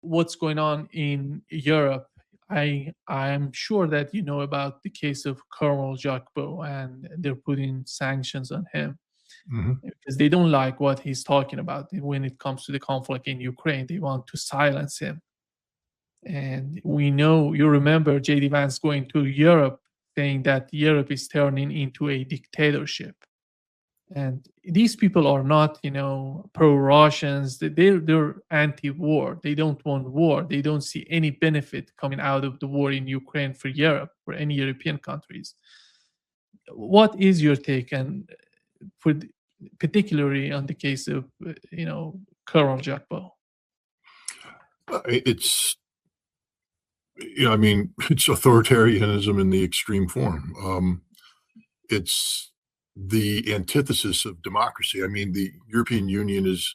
what's going on in Europe, I'm sure that you know about the case of Colonel Jacques, and they're putting sanctions on him Hmm. because they don't like what he's talking about when it comes to the conflict in Ukraine. They want to silence him. And we know, you remember JD Vance going to Europe saying that Europe is turning into a dictatorship. And these people are not, pro-Russians. They're anti-war. They don't want war. They don't see any benefit coming out of the war in Ukraine for Europe, for any European countries. What is your take, and for particularly on the case of Colonel Jacques? It's, I mean, it's authoritarianism in the extreme form. It's the antithesis of democracy. I mean, the European Union is,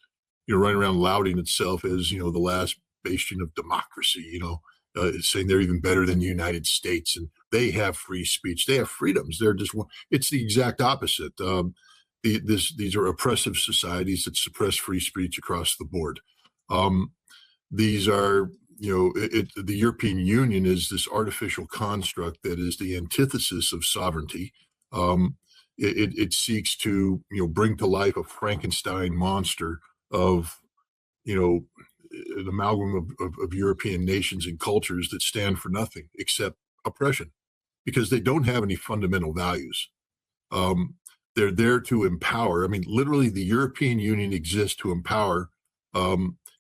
running around lauding itself as, the last bastion of democracy, saying they're even better than the United States, and they have free speech. They have freedoms. They're just, it's the exact opposite. These are oppressive societies that suppress free speech across the board. These are, the European Union is this artificial construct that is the antithesis of sovereignty. It seeks to, bring to life a Frankenstein monster of, an amalgam of European nations and cultures that stand for nothing except oppression, because they don't have any fundamental values. They're there to empower. I mean, literally, the European Union exists to empower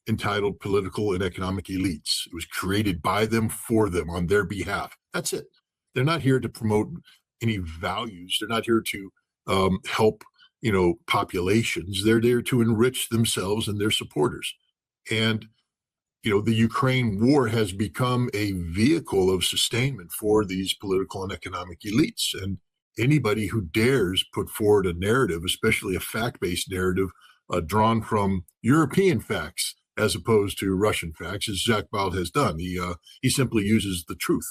entitled political and economic elites. It was created by them, for them, on their behalf. That's it. They're not here to promote any values. They're not here to help, populations. They're there to enrich themselves and their supporters. And, the Ukraine war has become a vehicle of sustainment for these political and economic elites. And anybody who dares put forward a narrative, especially a fact-based narrative, drawn from European facts as opposed to Russian facts, as Jacques Baud has done. He simply uses the truth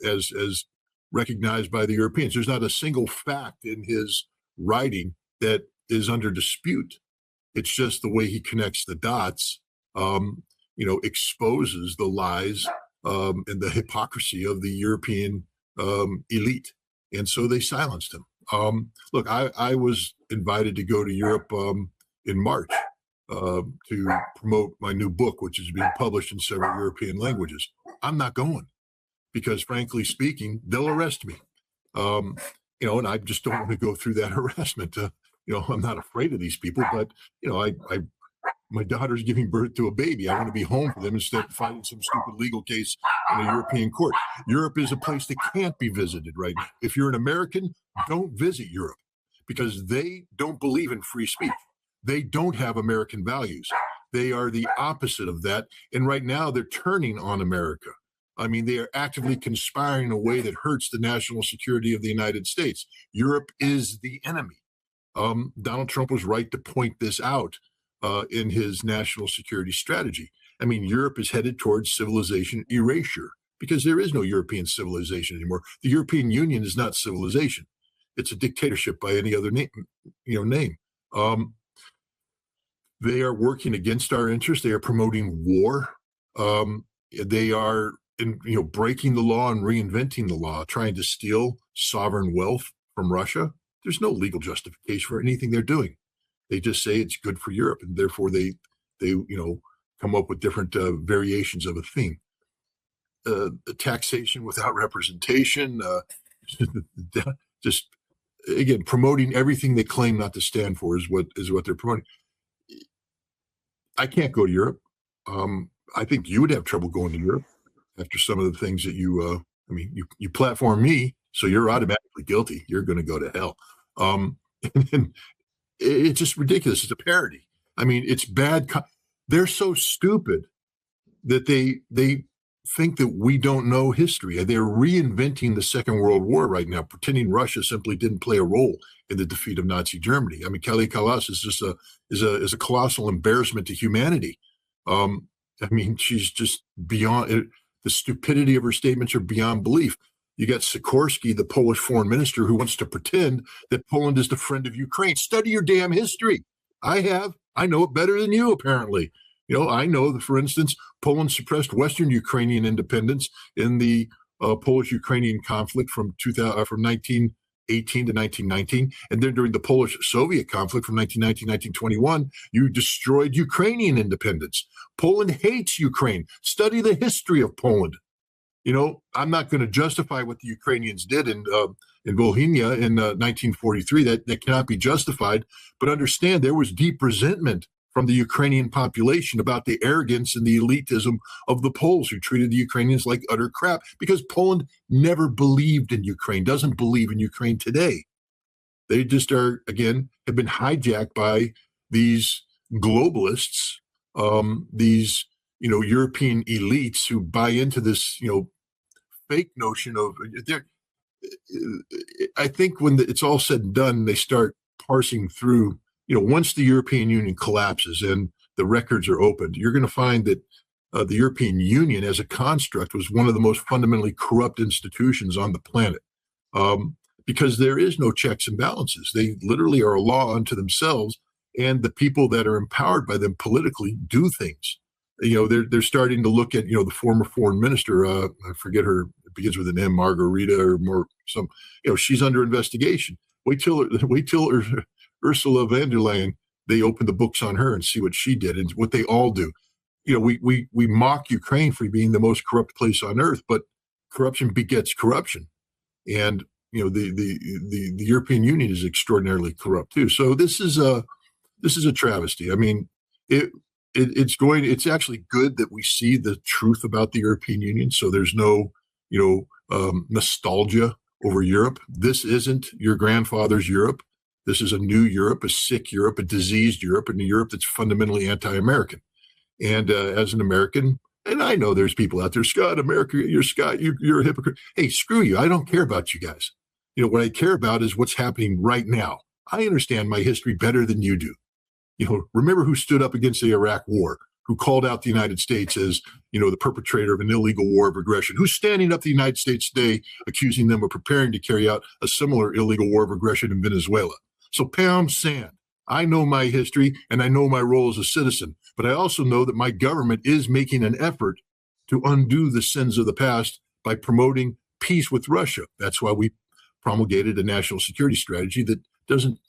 as recognized by the Europeans. There's not a single fact in his writing that is under dispute. It's just the way he connects the dots, exposes the lies and the hypocrisy of the European elite. And so they silenced him. Look, I was invited to go to Europe in March to promote my new book, which is being published in several European languages. I'm not going because, frankly speaking, they'll arrest me. And I just don't want to go through that harassment. I'm not afraid of these people, but my daughter's giving birth to a baby. I want to be home for them instead of fighting some stupid legal case in a European court. Europe is a place that can't be visited right now. If you're an American, don't visit Europe because they don't believe in free speech. They don't have American values. They are the opposite of that. And right now they're turning on America. I mean, they are actively conspiring in a way that hurts the national security of the United States. Europe is the enemy. Donald Trump was right to point this out in his national security strategy. I mean, Europe is headed towards civilization erasure because there is no European civilization anymore. The European Union is not civilization. It's a dictatorship by any other name. They are working against our interests. They are promoting war. They are breaking the law and reinventing the law, trying to steal sovereign wealth from Russia. There's no legal justification for anything they're doing. They just say it's good for Europe, and therefore they come up with different variations of a theme. Taxation without representation, just again promoting everything they claim not to stand for is what they're promoting. I can't go to Europe. I think you would have trouble going to Europe after some of the things that you platform me, so you're automatically guilty. You're going to go to hell. And it's just ridiculous. It's a parody. I mean, it's bad. They're so stupid that they think that we don't know history. They're reinventing the Second World War right now, pretending Russia simply didn't play a role in the defeat of Nazi Germany. I mean, Kelly Kalas is just a colossal embarrassment to humanity. I mean, she's just beyond it. The stupidity of her statements are beyond belief. You got Sikorsky, the Polish foreign minister, who wants to pretend that Poland is the friend of Ukraine. Study your damn history. I have. I know it better than you, apparently. I know that, for instance, Poland suppressed Western Ukrainian independence in the Polish-Ukrainian conflict from 1918 to 1919, and then during the Polish-Soviet conflict from 1919 to 1921, you destroyed Ukrainian independence. Poland hates Ukraine. Study the history of Poland. I'm not going to justify what the Ukrainians did in Volhynia in 1943. That cannot be justified. But understand there was deep resentment from the Ukrainian population about the arrogance and the elitism of the Poles, who treated the Ukrainians like utter crap, because Poland never believed in Ukraine, doesn't believe in Ukraine today. They just have been hijacked by these globalists, these European elites who buy into this fake notion of I think when it's all said and done, they start parsing through, once the European Union collapses and the records are opened, you're going to find that the European Union as a construct was one of the most fundamentally corrupt institutions on the planet, because there is no checks and balances. They literally are a law unto themselves, and the people that are empowered by them politically do things. They're starting to look at, the former foreign minister, I forget her, it begins with an M, Margarita or more, she's under investigation. Wait till Ursula von der Leyen, they open the books on her and see what she did and what they all do. We mock Ukraine for being the most corrupt place on earth, but corruption begets corruption. And, the European Union is extraordinarily corrupt too. So this is a travesty. I mean, it's actually good that we see the truth about the European Union. So there's no, nostalgia over Europe. This isn't your grandfather's Europe. This is a new Europe, a sick Europe, a diseased Europe, and a Europe that's fundamentally anti-American. And as an American, and I know there's people out there, Scott, America, you're a hypocrite. Hey, screw you. I don't care about you guys. What I care about is what's happening right now. I understand my history better than you do. Remember who stood up against the Iraq War, who called out the United States as, the perpetrator of an illegal war of aggression, who's standing up the United States today, accusing them of preparing to carry out a similar illegal war of aggression in Venezuela. So pound sand. I know my history and I know my role as a citizen, but I also know that my government is making an effort to undo the sins of the past by promoting peace with Russia. That's why we promulgated a national security strategy that doesn't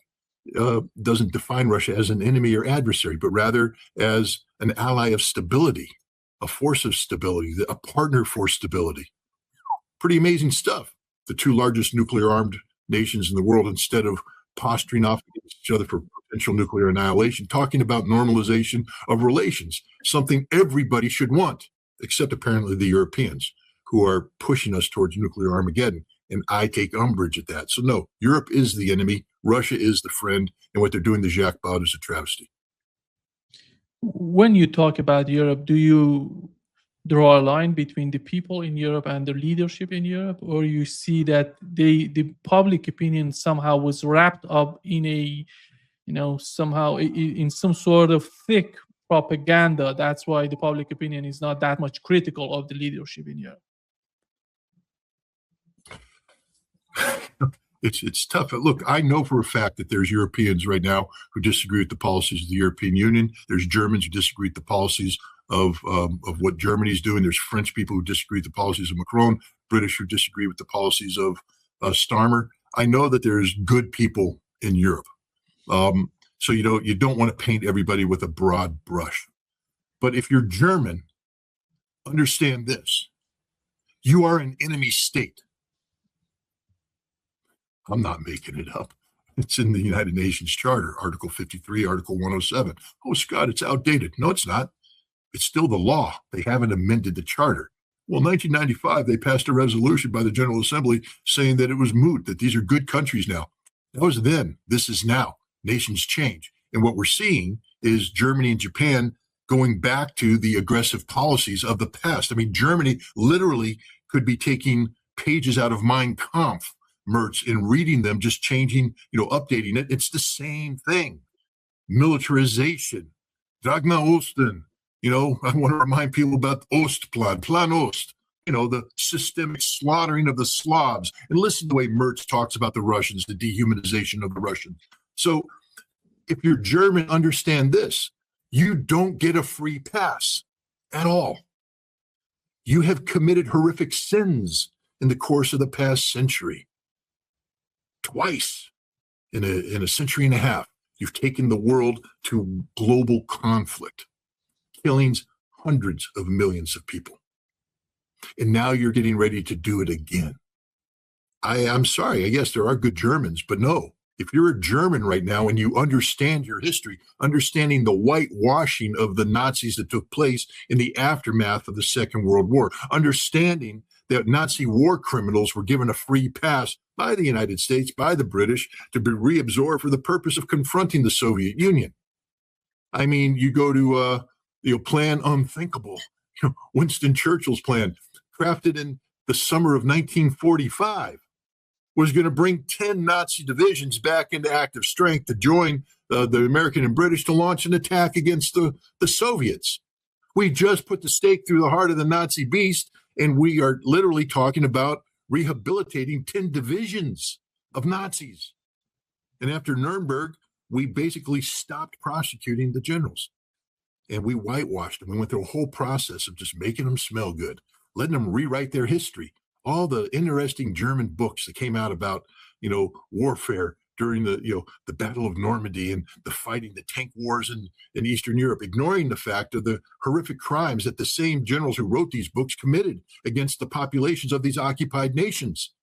define Russia as an enemy or adversary, but rather as an ally of stability, a force of stability, a partner for stability. Pretty amazing stuff. The two largest nuclear armed nations in the world, instead of posturing off against each other for potential nuclear annihilation, talking about normalization of relations, something everybody should want, except apparently the Europeans, who are pushing us towards nuclear Armageddon. And I take umbrage at that. So no, Europe is the enemy. Russia is the friend. And what they're doing to Jacques Baud is a travesty. When you talk about Europe, do you draw a line between the people in Europe and the leadership in Europe, or you see that the public opinion somehow was wrapped up in a, somehow in some sort of thick propaganda? That's why the public opinion is not that much critical of the leadership in Europe. It's tough. Look, I know for a fact that there's Europeans right now who disagree with the policies of the European Union. There's Germans who disagree with the policies of what Germany's doing. There's French people who disagree with the policies of Macron, British who disagree with the policies of Starmer. I know that there's good people in Europe. So you don't want to paint everybody with a broad brush. But if you're German, understand this. You are an enemy state. I'm not making it up. It's in the United Nations Charter, Article 53, Article 107. Oh, Scott, it's outdated. No, it's not. It's still the law. They haven't amended the charter. Well, in 1995, they passed a resolution by the General Assembly saying that it was moot, that these are good countries now. That was then. This is now. Nations change. And what we're seeing is Germany and Japan going back to the aggressive policies of the past. I mean, Germany literally could be taking pages out of Mein Kampf, Mertz, in reading them, just changing, updating it. It's the same thing. Militarization, Dagna Osten. I want to remind people about Ostplan, Plan Ost, the systemic slaughtering of the Slavs. And listen to the way Mertz talks about the Russians, the dehumanization of the Russians. So if you're German, understand this. You don't get a free pass at all. You have committed horrific sins in the course of the past century. Twice in a century and a half, you've taken the world to global conflict, killings hundreds of millions of people. And now you're getting ready to do it again. I'm sorry, I guess there are good Germans, but no. If you're a German right now and you understand your history, understanding the whitewashing of the Nazis that took place in the aftermath of the Second World War, understanding that Nazi war criminals were given a free pass by the United States, by the British, to be reabsorbed for the purpose of confronting the Soviet Union. I mean, you go to Plan Unthinkable, Winston Churchill's plan, crafted in the summer of 1945. Was going to bring 10 Nazi divisions back into active strength to join the American and British to launch an attack against the Soviets. We just put the stake through the heart of the Nazi beast, and we are literally talking about rehabilitating 10 divisions of Nazis. And after Nuremberg, we basically stopped prosecuting the generals, and we whitewashed them. We went through a whole process of just making them smell good, letting them rewrite their history. All the interesting German books that came out about, warfare during the Battle of Normandy and the fighting, the tank wars in Eastern Europe, ignoring the fact of the horrific crimes that the same generals who wrote these books committed against the populations of these occupied nations.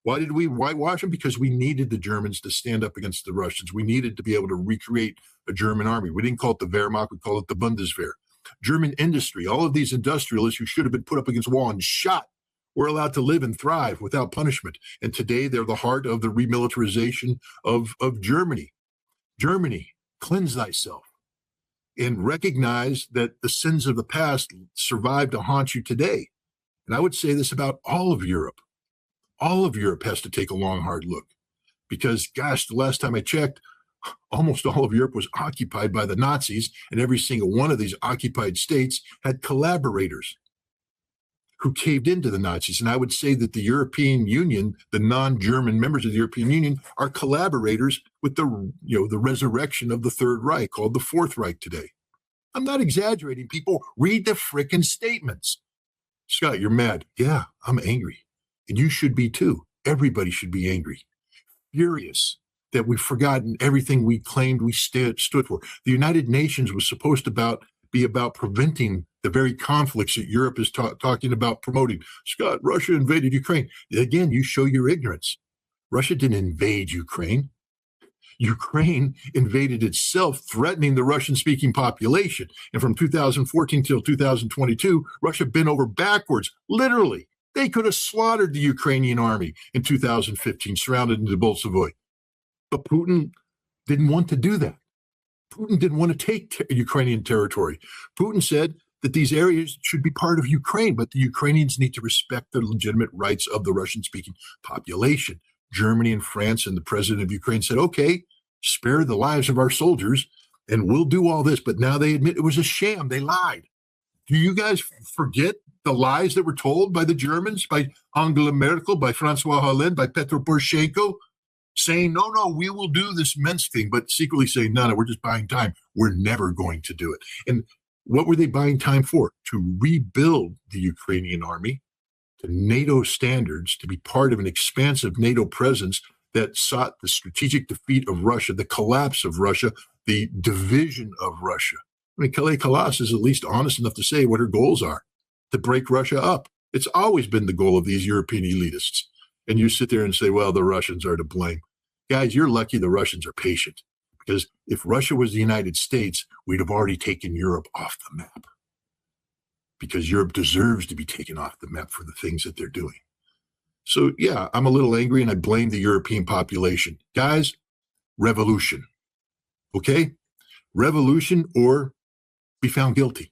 Why did we whitewash them? Because we needed the Germans to stand up against the Russians. We needed to be able to recreate a German army. We didn't call it the Wehrmacht, we called it the Bundeswehr. German industry, all of these industrialists who should have been put up against a wall and shot, were allowed to live and thrive without punishment. And today they're the heart of the remilitarization of Germany. Germany, cleanse thyself and recognize that the sins of the past survive to haunt you today. And I would say this about all of Europe. All of Europe has to take a long, hard look because, gosh, the last time I checked, almost all of Europe was occupied by the Nazis, and every single one of these occupied states had collaborators who caved into the Nazis. And I would say that the European Union, the non-German members of the European Union, are collaborators with the resurrection of the Third Reich, called the Fourth Reich today. I'm not exaggerating, people. Read the frickin' statements. Scott, you're mad. Yeah, I'm angry. And you should be too. Everybody should be angry. Furious that we've forgotten everything we claimed we stood for. The United Nations was supposed to be about preventing the very conflicts that Europe is talking about promoting. Scott, Russia invaded Ukraine. Again, you show your ignorance. Russia didn't invade Ukraine. Ukraine invaded itself, threatening the Russian-speaking population. And from 2014 till 2022, Russia bent over backwards, literally. They could have slaughtered the Ukrainian army in 2015, surrounded into Bolshevik. But Putin didn't want to do that. Putin didn't want to take Ukrainian territory. Putin said that these areas should be part of Ukraine, but the Ukrainians need to respect the legitimate rights of the Russian-speaking population. Germany and France and the president of Ukraine said, okay, spare the lives of our soldiers, and we'll do all this. But now they admit it was a sham. They lied. Do you guys forget the lies that were told by the Germans, by Angela Merkel, by Francois Hollande, by Petro Poroshenko, saying, no, we will do this Minsk thing, but secretly saying, no, we're just buying time. We're never going to do it. And what were they buying time for? To rebuild the Ukrainian army to NATO standards, to be part of an expansive NATO presence that sought the strategic defeat of Russia, the collapse of Russia, the division of Russia. I mean, Kelly Kalas is at least honest enough to say what her goals are, to break Russia up. It's always been the goal of these European elitists. And you sit there and say, well, the Russians are to blame. Guys, you're lucky the Russians are patient. Because if Russia was the United States, we'd have already taken Europe off the map. Because Europe deserves to be taken off the map for the things that they're doing. So, yeah, I'm a little angry and I blame the European population. Guys, revolution. Okay? Revolution or be found guilty.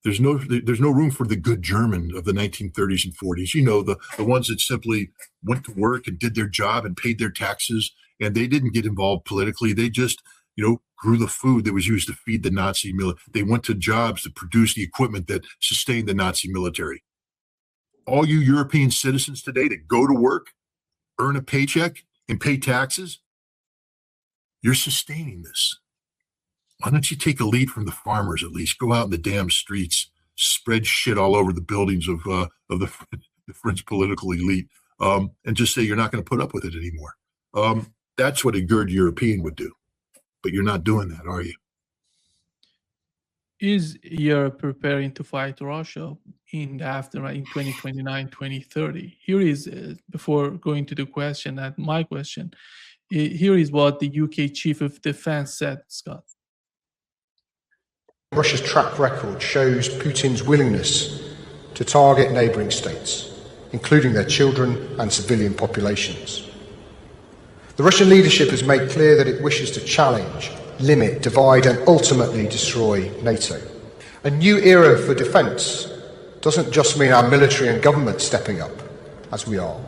There's no room for the good German of the 1930s and 40s. You know, the ones that simply went to work and did their job and paid their taxes, and they didn't get involved politically. They just, grew the food that was used to feed the Nazi military. They went to jobs to produce the equipment that sustained the Nazi military. All you European citizens today that go to work, earn a paycheck, and pay taxes, you're sustaining this. Why don't you take a lead from the farmers at least? Go out in the damn streets, spread shit all over the buildings of the French political elite, and just say you're not going to put up with it anymore. That's what a good European would do. But you're not doing that, are you? Is Europe preparing to fight Russia in the aftermath in 2029, 2030? Here is, before going to the question, that my question, here is what the UK Chief of Defense said, Scott. Russia's track record shows Putin's willingness to target neighbouring states, including their children and civilian populations. The Russian leadership has made clear that it wishes to challenge, limit, divide and ultimately destroy NATO. A new era for defence doesn't just mean our military and government stepping up, as we are.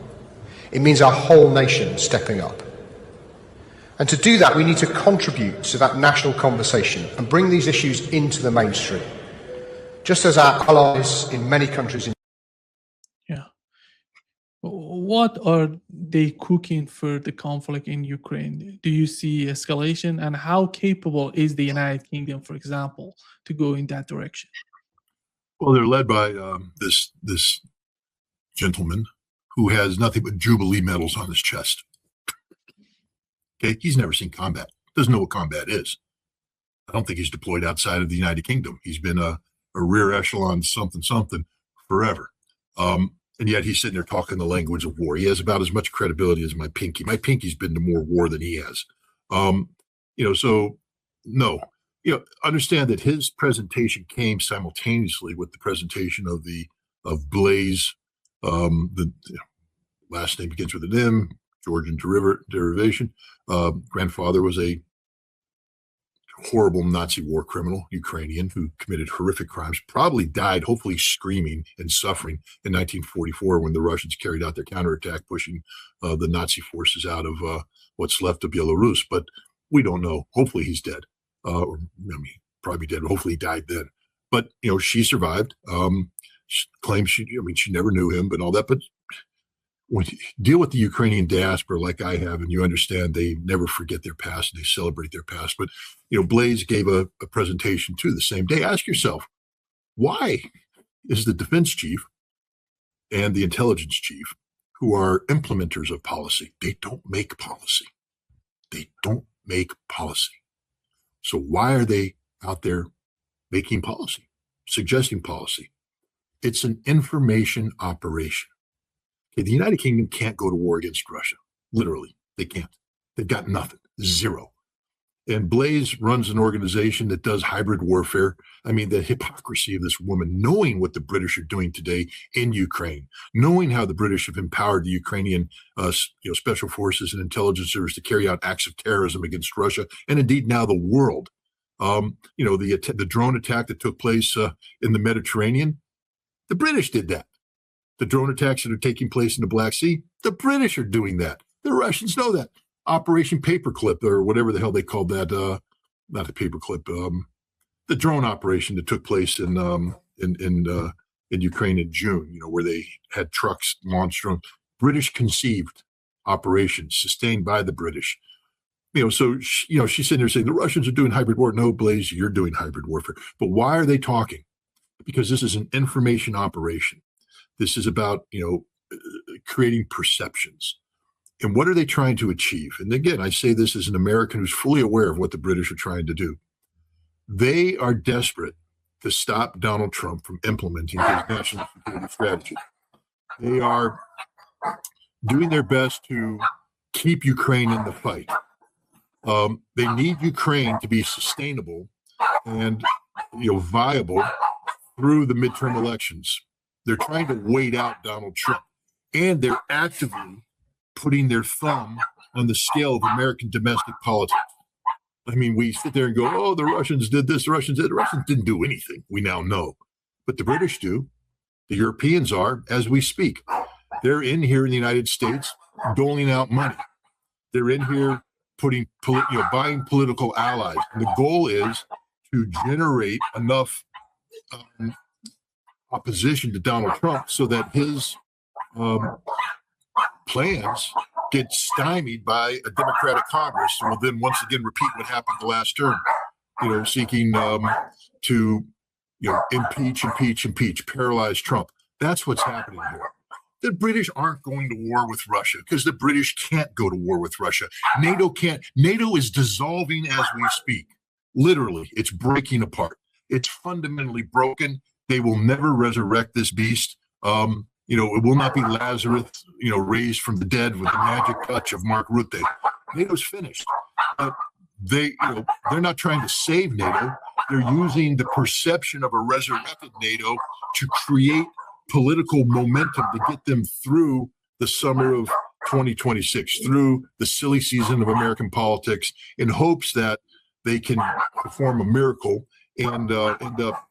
It means our whole nation stepping up. And to do that, we need to contribute to that national conversation and bring these issues into the mainstream, just as our allies in many countries. Yeah. What are they cooking for the conflict in Ukraine? Do you see escalation, and how capable is the United Kingdom, for example, to go in that direction? Well, they're led by this gentleman who has nothing but Jubilee medals on his chest. Okay, he's never seen combat, doesn't know what combat is. I don't think he's deployed outside of the United Kingdom. He's been a rear echelon something forever. And yet he's sitting there talking the language of war. He has about as much credibility as my pinky. My pinky's been to more war than he has. So no, understand that his presentation came simultaneously with the presentation of Blaise. The last name begins with an M, Georgian derivation. Grandfather was a horrible Nazi war criminal, Ukrainian, who committed horrific crimes, probably died, hopefully screaming and suffering in 1944 when the Russians carried out their counterattack, pushing the Nazi forces out of what's left of Belarus. But we don't know. Hopefully he's dead. Probably dead. Hopefully he died then. But, she survived. She claims she never knew him, but all that. But when you deal with the Ukrainian diaspora like I have, and you understand they never forget their past and they celebrate their past. But, Blaise gave a presentation too the same day. Ask yourself, why is the defense chief and the intelligence chief, who are implementers of policy, they don't make policy. They don't make policy. So why are they out there making policy, suggesting policy? It's an information operation. Okay, the United Kingdom can't go to war against Russia. Literally, they can't. They've got nothing, zero. And Blaise runs an organization that does hybrid warfare. I mean, the hypocrisy of this woman, knowing what the British are doing today in Ukraine, knowing how the British have empowered the Ukrainian special forces and intelligence service to carry out acts of terrorism against Russia, and indeed now the world. The drone attack that took place in the Mediterranean, the British did that. The drone attacks that are taking place in the Black Sea, the British are doing that. The Russians know that. Operation Paperclip, or whatever the hell they called that, not the Paperclip, the drone operation that took place in Ukraine in June, where they had trucks launch drones. British conceived operations sustained by the British. So she's sitting there saying the Russians are doing hybrid war. No, Blaise, you're doing hybrid warfare. But why are they talking? Because this is an information operation. This is about, creating perceptions. And what are they trying to achieve? And again, I say this as an American who's fully aware of what the British are trying to do. They are desperate to stop Donald Trump from implementing his national security strategy. They are doing their best to keep Ukraine in the fight. They need Ukraine to be sustainable and viable through the midterm elections. They're trying to wait out Donald Trump, and they're actively putting their thumb on the scale of American domestic politics. I mean, we sit there and go, oh, the Russians did this, the Russians did. The Russians didn't do anything, we now know. But the British do. The Europeans are, as we speak. They're in here in the United States doling out money. They're in here buying political allies. And the goal is to generate enough opposition to Donald Trump so that his plans get stymied by a Democratic Congress and will then once again repeat what happened the last term. seeking to impeach, paralyze Trump. That's what's happening here. The British aren't going to war with Russia because the British can't go to war with Russia. NATO can't. NATO is dissolving as we speak. Literally, it's breaking apart. It's fundamentally broken. They will never resurrect this beast. It will not be Lazarus, raised from the dead with the magic touch of Mark Rutte. NATO's finished. They're not trying to save NATO. They're using the perception of a resurrected NATO to create political momentum to get them through the summer of 2026, through the silly season of American politics, in hopes that they can perform a miracle and end up,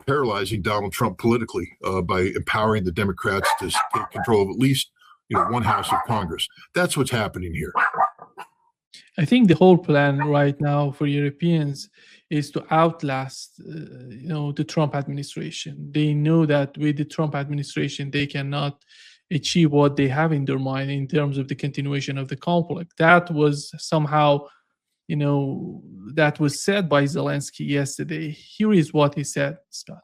paralyzing Donald Trump politically by empowering the Democrats to take control of at least, one house of Congress. That's what's happening here. I think the whole plan right now for Europeans is to outlast, the Trump administration. They know that with the Trump administration, they cannot achieve what they have in their mind in terms of the continuation of the conflict. That was somehow, that was said by Zelensky yesterday. Here is what he said, Scott.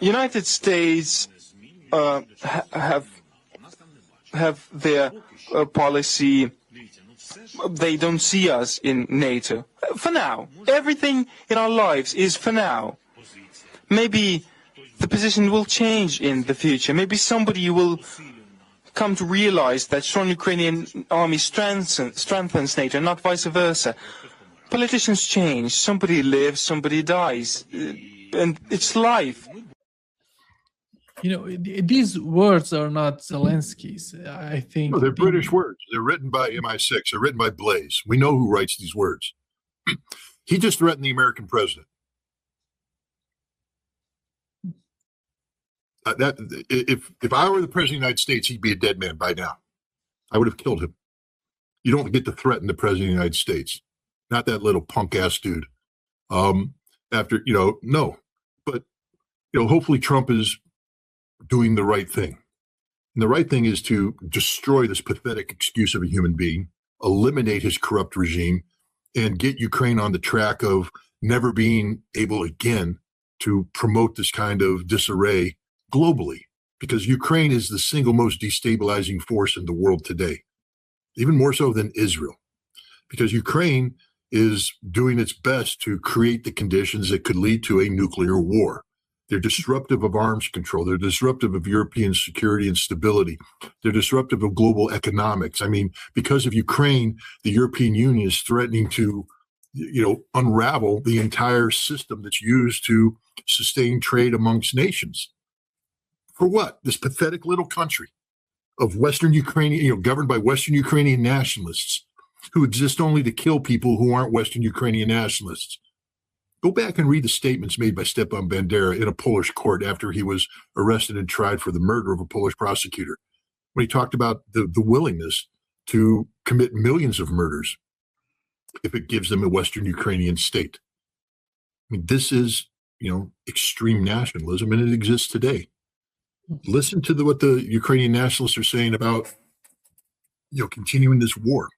United States have their policy. They don't see us in NATO. For now. Everything in our lives is for now. Maybe the position will change in the future. Maybe somebody will come to realize that strong Ukrainian army strengthens NATO, not vice versa. Politicians change. Somebody lives, somebody dies. And it's life. These words are not Zelensky's. I think no, they're British words. They're written by MI6. They're written by Blaze. We know who writes these words. He just threatened the American president. If I were the president of the United States, he'd be a dead man by now. I would have killed him. You don't get to threaten the president of the United States. Not that little punk ass dude. No. But hopefully Trump is doing the right thing. And the right thing is to destroy this pathetic excuse of a human being, eliminate his corrupt regime, and get Ukraine on the track of never being able again to promote this kind of disarray globally, because Ukraine is the single most destabilizing force in the world today, even more so than Israel, because Ukraine is doing its best to create the conditions that could lead to a nuclear war. They're disruptive of arms control. They're disruptive of European security and stability. They're disruptive of global economics. I mean, because of Ukraine, the European Union is threatening to, unravel the entire system that's used to sustain trade amongst nations. For what? This pathetic little country of Western Ukrainian, governed by Western Ukrainian nationalists who exist only to kill people who aren't Western Ukrainian nationalists. Go back and read the statements made by Stepan Bandera in a Polish court after he was arrested and tried for the murder of a Polish prosecutor, when he talked about the willingness to commit millions of murders if it gives them a Western Ukrainian state. I mean, this is, extreme nationalism, and it exists today. Listen to what the Ukrainian nationalists are saying about, continuing this war.